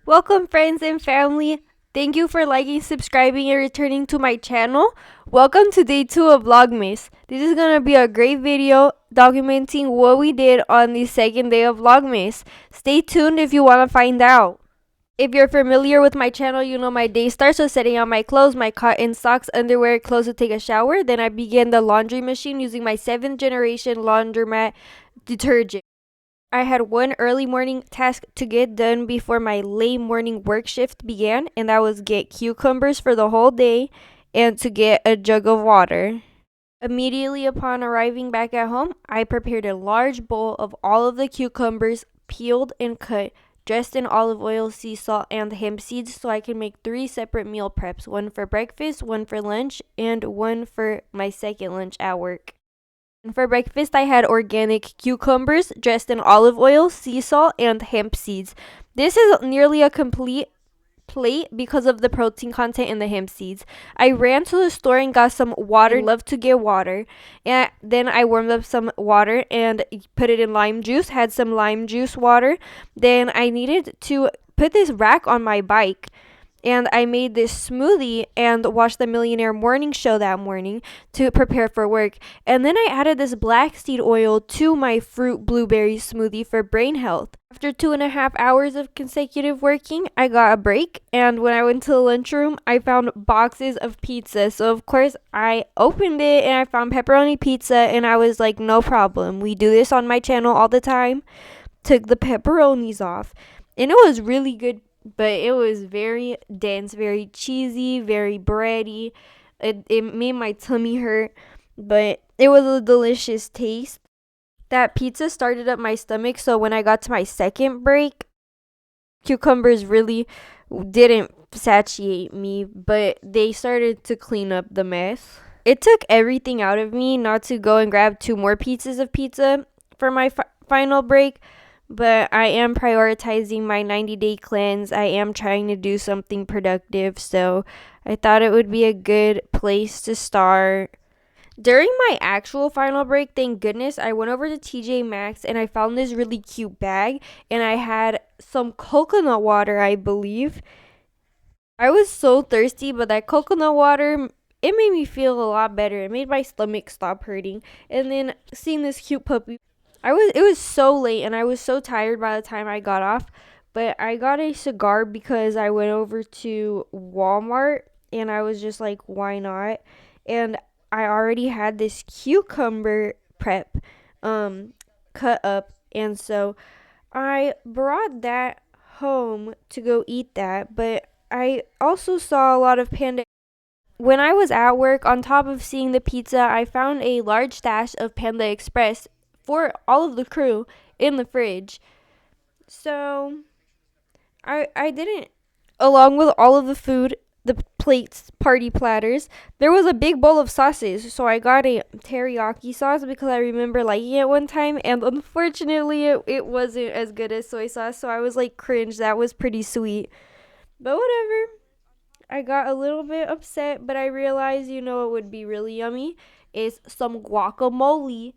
Welcome, friends and family. Thank you for liking, subscribing, and returning to my channel. Welcome to day 2 of VLOGMAS. This is going to be a great video documenting what we did on the second day of VLOGMAS. Stay tuned if you want to find out. If you're familiar with my channel, you know my day starts with setting out my clothes, my cotton socks, underwear, clothes to take a shower. Then I begin the laundry machine using my 7th generation laundromat detergent. I had one early morning task to get done before my late morning work shift began, and that was get cucumbers for the whole day and to get a jug of water. Immediately upon arriving back at home, I prepared a large bowl of all of the cucumbers, peeled and cut, dressed in olive oil, sea salt, and hemp seeds so I can make 3 separate meal preps, one for breakfast, one for lunch, and one for my second lunch at work. For breakfast, I had organic cucumbers dressed in olive oil, sea salt, and hemp seeds. This is nearly a complete plate because of the protein content in the hemp seeds. I ran to the store and got some water. I love to get water. And then I warmed up some water and put it in lime juice, had some lime juice water. Then I needed to put this rack on my bike. And I made this smoothie and watched the Millionaire Morning Show that morning to prepare for work. And then I added this black seed oil to my fruit blueberry smoothie for brain health. After 2.5 hours of consecutive working, I got a break. And when I went to the lunchroom, I found boxes of pizza. So, of course, I opened it and I found pepperoni pizza. And I was like, no problem. We do this on my channel all the time. Took the pepperonis off. And it was really good. But it was very dense, very cheesy, very bready. It made my tummy hurt, but it was a delicious taste. That pizza started up my stomach, so when I got to my second break, cucumbers really didn't satiate me, but they started to clean up the mess. It took everything out of me not to go and grab 2 more pieces of pizza for my final break. But I am prioritizing my 90-day cleanse. I am trying to do something productive, so I thought it would be a good place to start. During my actual final break, thank goodness, I went over to TJ Maxx and I found this really cute bag, and I had some coconut water, I believe. I was so thirsty, but that coconut water, it made me feel a lot better. It made my stomach stop hurting. And then seeing this cute puppy, it was so late and I was so tired by the time I got off, but I got a cigar because I went over to Walmart and I was just like, why not? And I already had this cucumber prep cut up, and so I brought that home to go eat that, but I also saw a lot of Panda. When I was at work, on top of seeing the pizza, I found a large stash of Panda Express for all of the crew in the fridge. So I didn't, along with all of the food, the plates, party platters, there was a big bowl of sauces. So I got a teriyaki sauce because I remember liking it one time, and unfortunately it wasn't as good as soy sauce, so I was like, cringe, that was pretty sweet. But whatever. I got a little bit upset, but I realized, what would be really yummy is some guacamole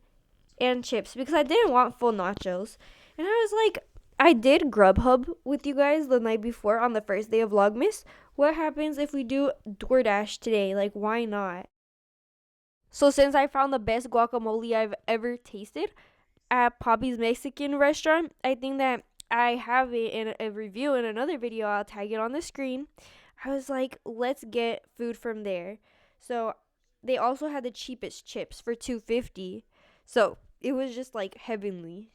and chips, because I didn't want full nachos. And I was like, I did Grubhub with you guys the night before on the first day of Vlogmas. What happens if we do DoorDash today? Like, why not? So since I found the best guacamole I've ever tasted at Poppy's Mexican restaurant, I think that I have it in a review in another video. I'll tag it on the screen. I was like, let's get food from there. So they also had the cheapest chips for $2.50. So it was just like heavenly.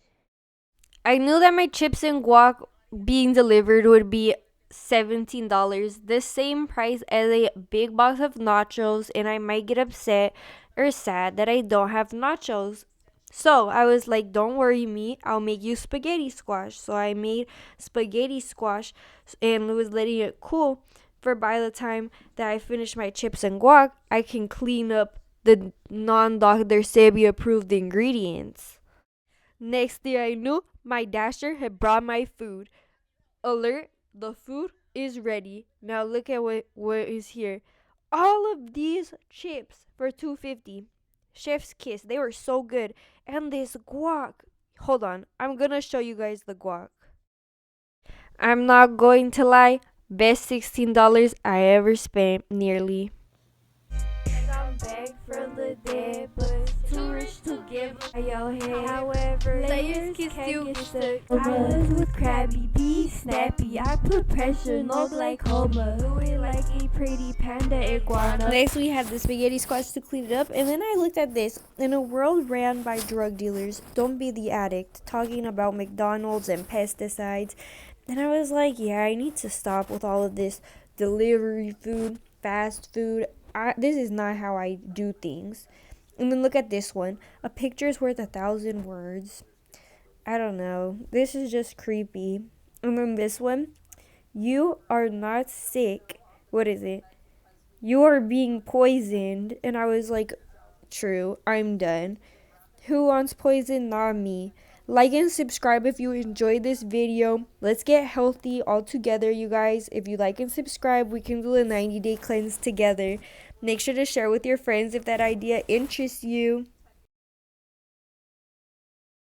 I knew that my chips and guac being delivered would be $17, the same price as a big box of nachos, and I might get upset or sad that I don't have nachos. So I was like, don't worry me, I'll make you spaghetti squash. So I made spaghetti squash and was letting it cool for by the time that I finish my chips and guac, I can clean up the non-Dr. Sebi approved ingredients. Next thing I knew, my dasher had brought my food. Alert, the food is ready. Now look at what is here. All of these chips for $2.50. Chef's kiss. They were so good. And this guac. Hold on. I'm going to show you guys the guac. I'm not going to lie, best $16 I ever spent, nearly. I'm back from the dead, but too rich to give your head. However, layers can get stuck. I was with Krabby, be snappy. I put pressure, no glaucoma. Do it like a pretty panda iguana. Next, we had the spaghetti squash to clean it up, and then I looked at this. In a world ran by drug dealers, don't be the addict. Talking about McDonald's and pesticides. And I was like, yeah, I need to stop with all of this delivery food, fast food. This is not how I do things. And then look at this one. A picture is worth 1,000 words. I don't know. This is just creepy. And then this one. You are not sick. What is it? You are being poisoned. And I was like, true. I'm done. Who wants poison? Not me. Like and subscribe if you enjoyed this video. Let's get healthy all together, you guys. If you like and subscribe, we can do a 90-day cleanse together. Make sure to share with your friends if that idea interests you.